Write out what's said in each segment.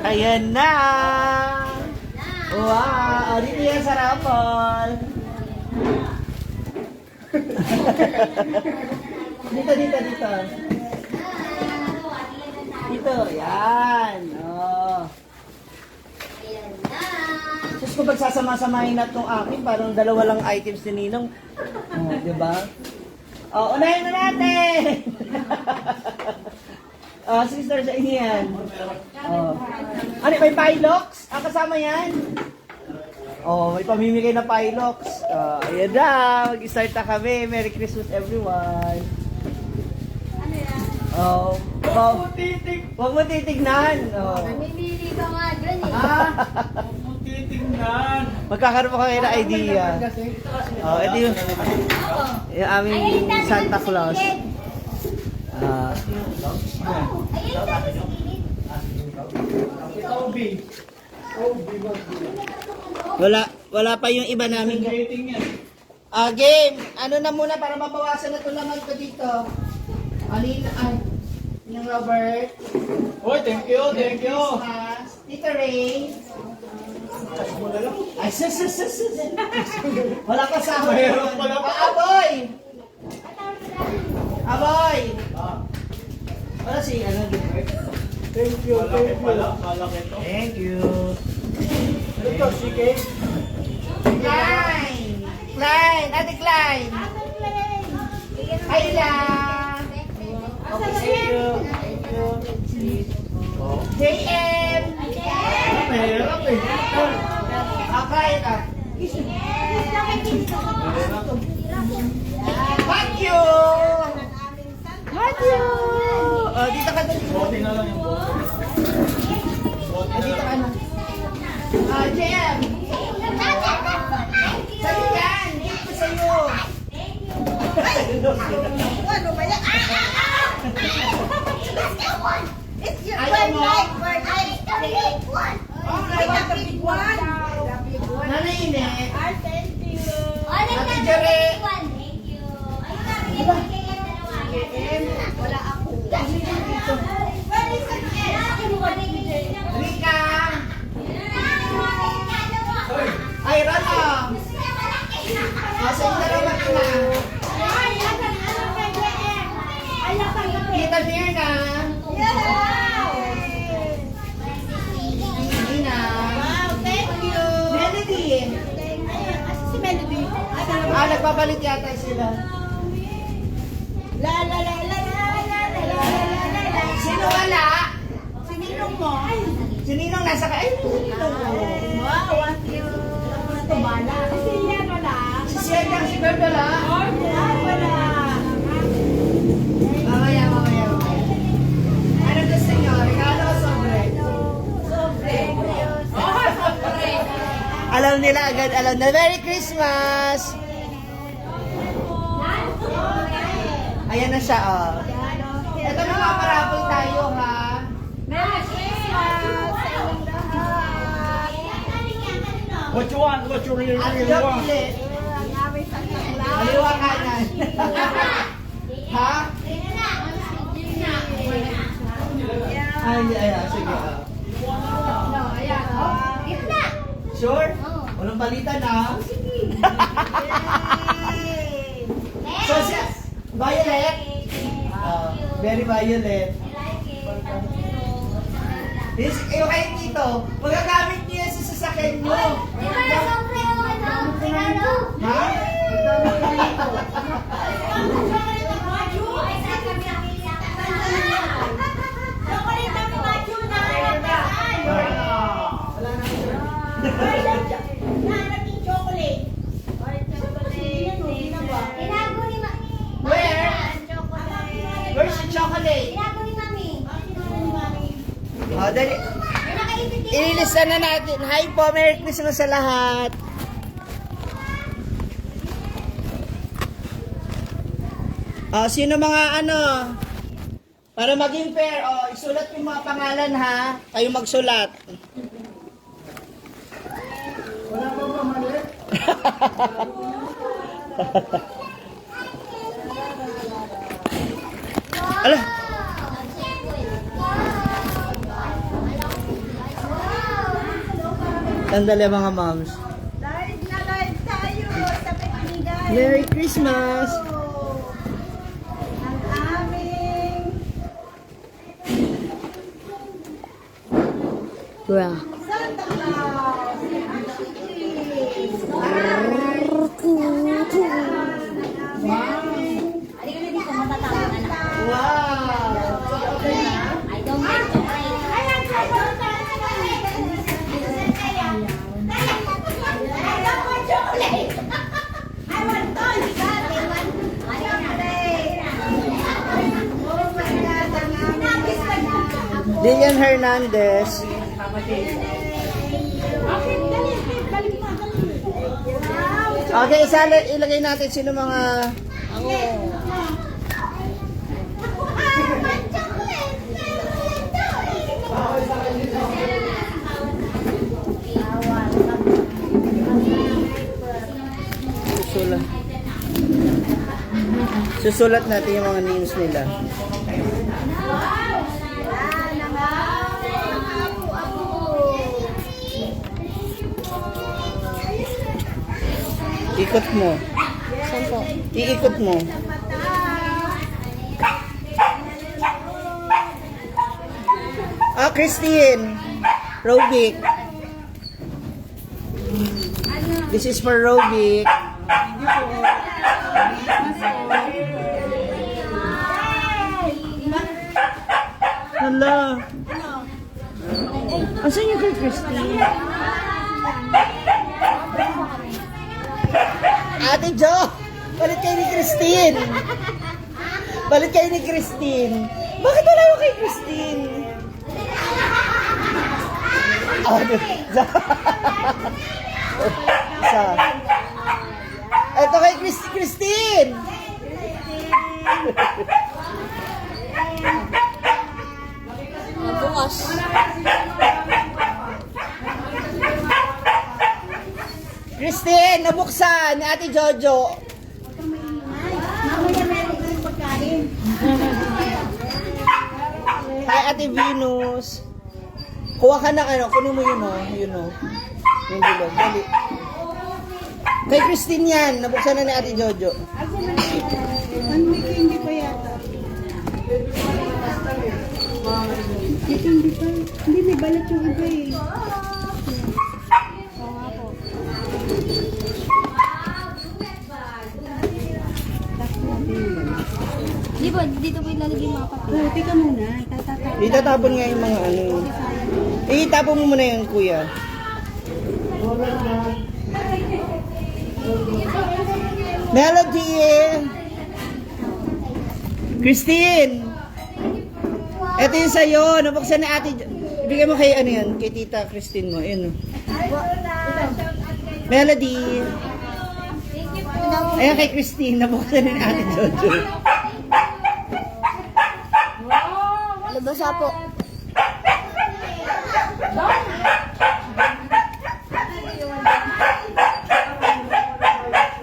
Ayan na! Wow! O, dito yan sa raffle. Dito. Dito, yan. Oh. Sus, kung pagsasama-samahin na itong akin, parang dalawa lang items ni Ninong. Oh, diba? Oh, unahin na natin! Oh, sister, sa inyo yan. Oh. Ano, may Pilox? Kasama yan? Oh, may pamimigay na Pilox. Ayan na, mag-start na kami. Merry Christmas, everyone. Ano yan? Oh, huwag mo titignan. Oh. Namimili ka nga dyan eh. Huwag mo titignan. Magkakaroon pa kayo ng idea. Oh, ito yung aming Santa Claus. Ayun tayo sa gilid. Obi. Wala pa yung iba namin. Dating yan. Game, ano na muna para mabawasan na ito lamang ko dito. Alina, yung Robert. Oy, thank you. Christmas. Tita Ray. Ay, sus. Wala kasama. Mahirap pala pa. Aboy! Wala si, Gilbert. Thank you. Malaki to. Thank you. Ito, sige. Klein! Ate Klein! Ayla! Okay, thank you. JM! Mahirap eh. Klein ah. Matthew! Oh, dito ka doon. Bote na lang yung bote. Dito ka na. JM! Sa'yo yan! Dito sa'yo! Ano ba yan? It's your Ayaw mo? birthday. The big one. Oh, The big one. Nanay Ine. Thank you. Ate Jere. Thank you. Ayun na, bigay yan dalawa. Wala ako. Rika. Ay, Rana. Sa'yo na naman na. Kita Mirna. Nina. Melody. Nagpapalit yata sila. Sino wala? Sininong mo? Sininong nasa ka? Ay, Ninong. Wow, ang cute. Tumala. Kasi yan wala. Si Sienna, si Berdola. Wala. Mamaya. Ano gusto nyo? Regalo o sobre? Alam nila agad, alam na. Merry Christmas! Ayan na siya, oh. Ito na mga parapol tayo, ha? Merry Christmas sa inyong lahat. What you want? What you really At want? chocolate. Ang aming Santa Claus. Kaliwa kanan. Ha? Ay, sige. Ayan. Ito na. Sure? Walang balita na. So, siya, violet. Very violet. This, yung kayo dito, magagamit niyo yan sa sasakyan mo. Ha? Where? Where's the chocolate? Oh, dali. Ililista na natin. Hi po, Merry Christmas sa lahat. Sino mga para maging fair, isulat yung mga pangalan ha. Kayo magsulat. Wala pa ba mali? Ala. Sandali mga moms. Live na live tayo sa Pilipinas. Merry Christmas! Ang aming Wow. Santa Claus. Halika na dito, matatawa na na. Wow! I don't like chocolate. I don't want chocolate. I want toys. Chocolate. Oh my God, ang aming Lilian Hernandez. Okay, ilagay natin sino mga... Susulat. Susulat natin yung mga names nila. Ikot mo. Iikot mo. Christine. Robic. This is for Robic. Hala. Asan yung kay Christine? Ate Jo! Balit kayo ni Christine! Balit kayo ni Christine! Bakit wala mo kay Christine? Isa. Ito kay Christine! Bukas. Christine, nabuksan ni Ate Jojo. Mamaya meron kang pagkain. Hi, Ate Venus. Kuha ka ng ano, kunin mo yun o. Yun o. Yung bilog. Dali. Kay Christine yan. Nabuksan na ni Ate Jojo. Hindi pa yata. Dito hindi pa. Hindi, may balat yung iba eh. Oo nga po. Di ba, dito po ilalagay yung mga papel? Oo, tika muna. Tatatapon. Itatapon nga yung mga ano. Itapon mo muna yan, kuya. Melody! Christine! Ito yung sa'yo. Nabuksan na Ate. Ibigay mo kay ano yan, kay Tita Christine mo. Ayun o. Melody! Ayan kay Christine. Nabuksan na ni Ate Jojo. Labasa po.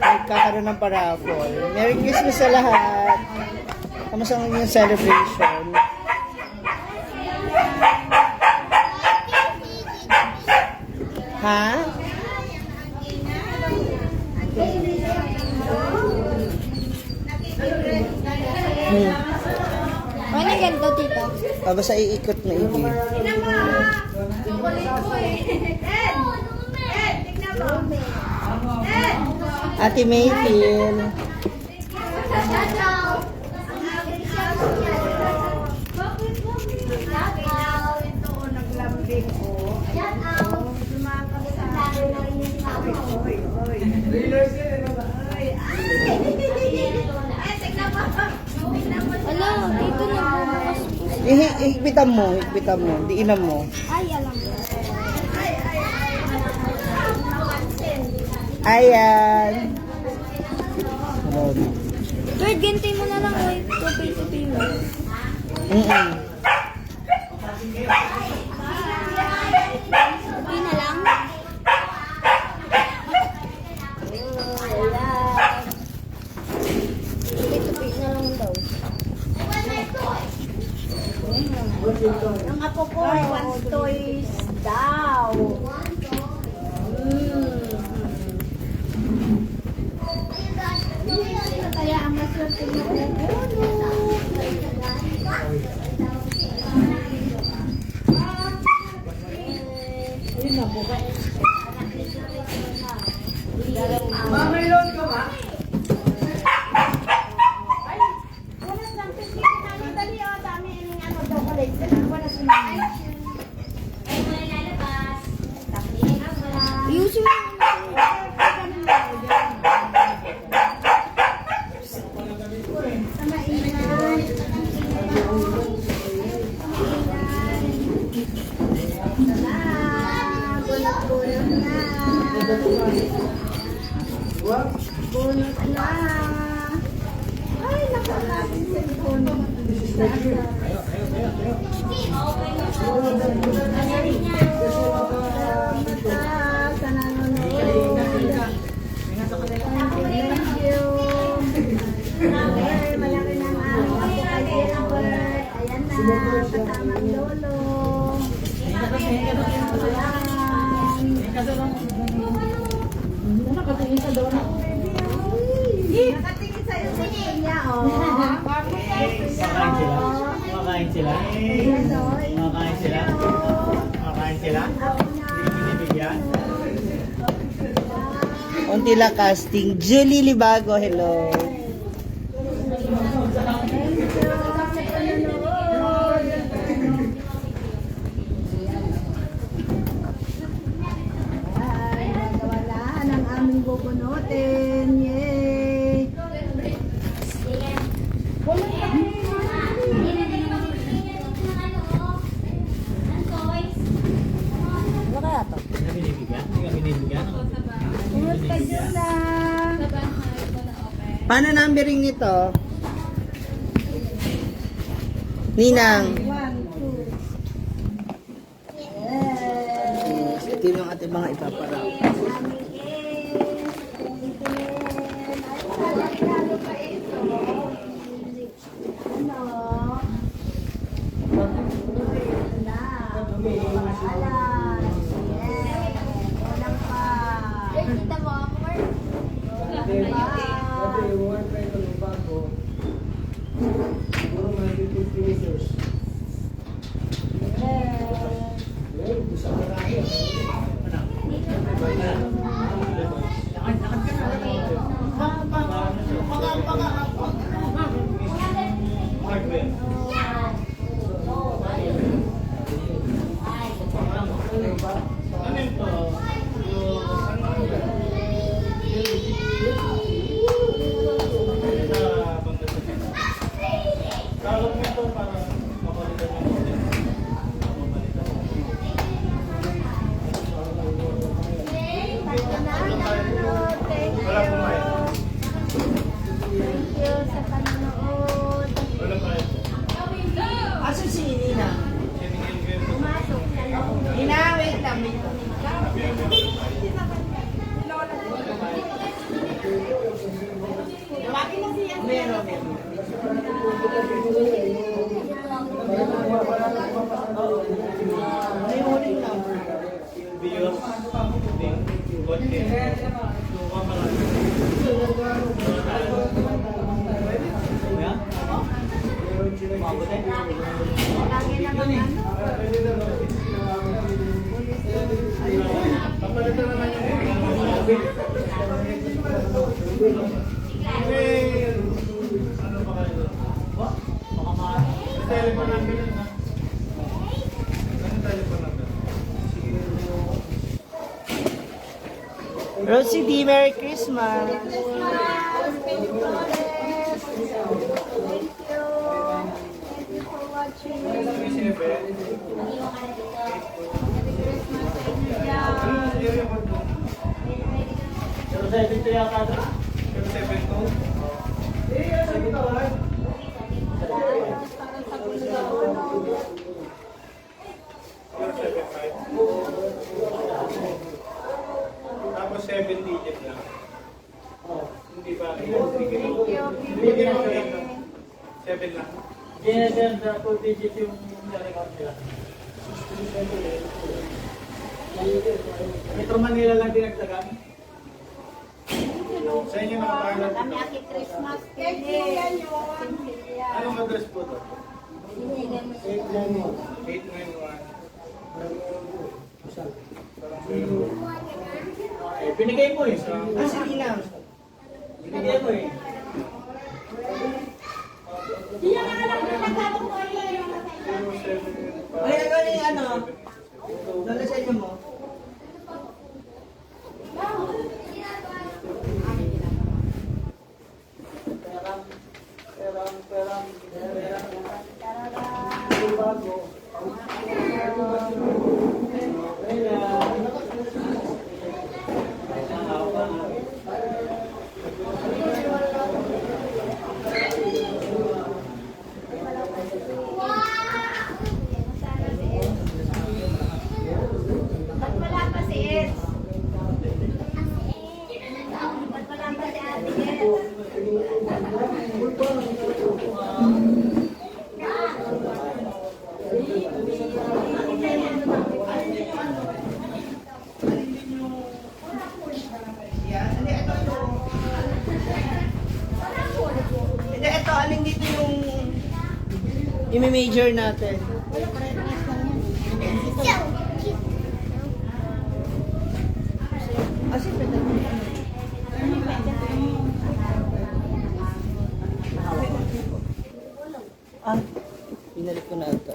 Nagkakaroon ng paraffol. Merry Christmas sa lahat. Kamusta ang inyong celebration? Ha? Ano ganito, tito? Basta iikot na iki. Ate Mayfield. Ala, dito na bubukas po. Higpitan mo, higpitan mo. Diinan mo. Ay, alam mo. Ayan. Third, gantay mo na lang. Oy, tupi mo. Tupi na lang. Tupi na lang daw. Ang apo ko, I want toys daw. Mama, ilan ka ba? Ayusin mo. Bunot na. Ay, nakalapin sa bunot. Sa nanonood. Thank you. Ay, malaki na ang aming apo kay Gilbert. Ayan na, kasama ang lolo. Nakatingin sa'yo sa niya, oh. Makain sila? Makain sila? Makain sila? Binibigyan? Untila casting. Julie Libago, hello. Ay, nagawala ng aming bubunutin. Yay! Ano kaya to? Binibigyan? Hindi ka binibigyan? Bunot ka dyan lang. Paano numbering nito? Ninang. 1, 2. Yes. Ito yung ating mga ipapara. Aso si Nina? Nina, wait lang. Meron. May huling number. Bios. Bote. Suka malaki. Yan? Mabot eh? Papalitan naman yung ano pa kayo? Baka telephone namin yun, ha? Ano telephone namin? Rosie D, Merry Christmas. Thank you. Thank you for watching. Merry Christmas sa inyo dyan. 072 yata ito? 072? Para sa bulalo. 075. Tapos 7 digit lang. Hindi ba? Thank you. Bigyan mo 7 lang. Hindi na sir, sa 2 digit yung account nila. Metro Manila lang dinagdagan. Sa inyo nakapangalan Kami dito. aki Christmas. Thank you yan yun. Anong address po to? 891. Binigay mo eh. Ah, sige lang. Binigay mo eh. Hindi na alam na nagkano ko yung Ano yung gano'n yung ano? Dala sa inyo mo? Ba't wala pa si Ez? Ba't wala pa si Ate Ez? Yan. Hindi, ito yung... Hindi, ito. Alin dito yung... I-major natin. Ah, sige. Ah, pinalik ko na ito.